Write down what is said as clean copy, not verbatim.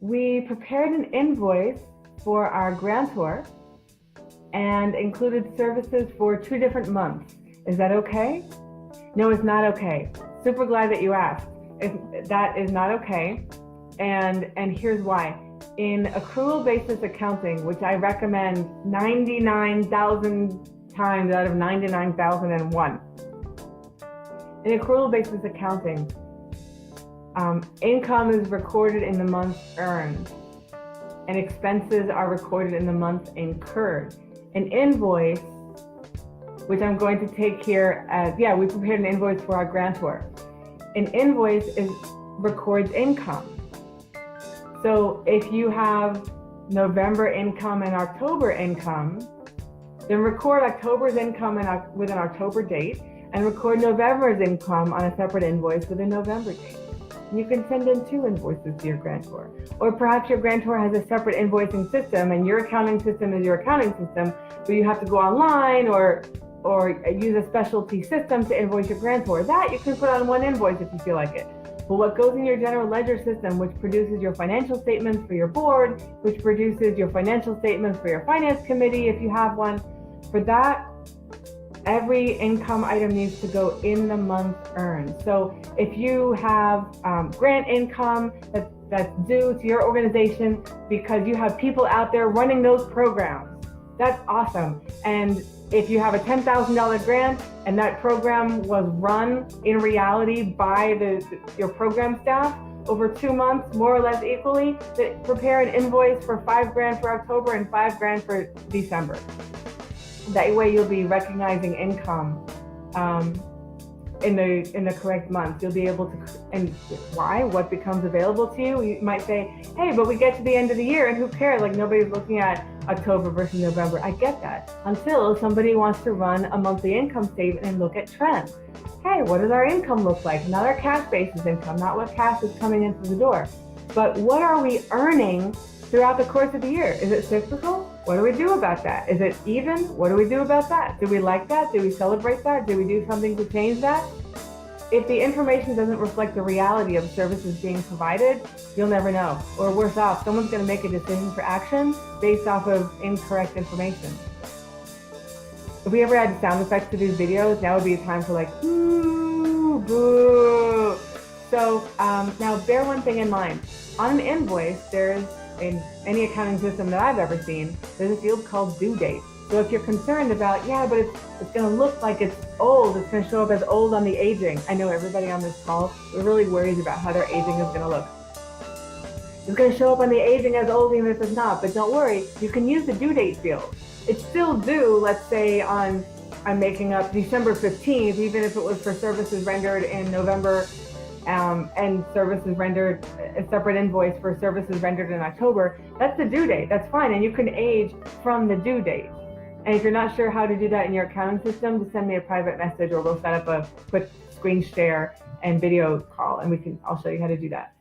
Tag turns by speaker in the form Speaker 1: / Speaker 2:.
Speaker 1: We prepared an invoice for our grantor and included services for 2 different months. Is that okay? No, it's not okay. Super glad that you asked. That is not okay. And here's why. In accrual basis accounting, which I recommend 99,000 times out of 99,001. In accrual basis accounting, income is recorded in the month earned, and expenses are recorded in the month incurred. An invoice, which I'm going to take here as, we prepared an invoice for our grantor. An invoice records income. So if you have November income and October income, then record October's income with an October date and record November's income on a separate invoice with a November date. You can send in 2 invoices to your grantor. Or perhaps your grantor has a separate invoicing system and your accounting system is your accounting system, but you have to go online or use a specialty system to invoice your grantor. That you can put on one invoice if you feel like it. But what goes in your general ledger system, which produces your financial statements for your board, which produces your financial statements for your finance committee if you have one, for that, every income item needs to go in the month earned. So if you have grant income that's due to your organization because you have people out there running those programs, that's awesome. And if you have a $10,000 grant and that program was run in reality by your program staff over 2 months, more or less equally, then prepare an invoice for $5,000 for October and $5,000 for December. That way you'll be recognizing income in the correct month. You'll be able to, and why? What becomes available to you? You might say, hey, but we get to the end of the year and who cares? Like nobody's looking at October versus November. I get that. Until somebody wants to run a monthly income statement and look at trends. Hey, what does our income look like? Not our cash basis income, not what cash is coming into the door, but what are we earning throughout the course of the year? Is it cyclical? What do we do about that? Is it even? What do we do about that? Do we like that? Do we celebrate that? Do we do something to change that? If the information doesn't reflect the reality of services being provided, you'll never know. Or worse off, someone's going to make a decision for action based off of incorrect information. If we ever had sound effects to these videos, now would be a time for like, ooh, boo. So now bear one thing in mind. On an invoice, there's, in any accounting system that I've ever seen, there's a field called due date. So if you're concerned about, but it's going to look like it's old, it's going to show up as old on the aging. I know everybody on this call, we're really worried about how their aging is going to look. It's going to show up on the aging as old even if it's not, but don't worry, you can use the due date field. It's still due, let's say I'm making up December 15th, even if it was for services rendered in November, and services rendered, a separate invoice for services rendered in October. That's the due date, that's fine, and you can age from the due date. And if you're not sure how to do that in your accounting system, just send me a private message or we'll set up a quick screen share and video call and I'll show you how to do that.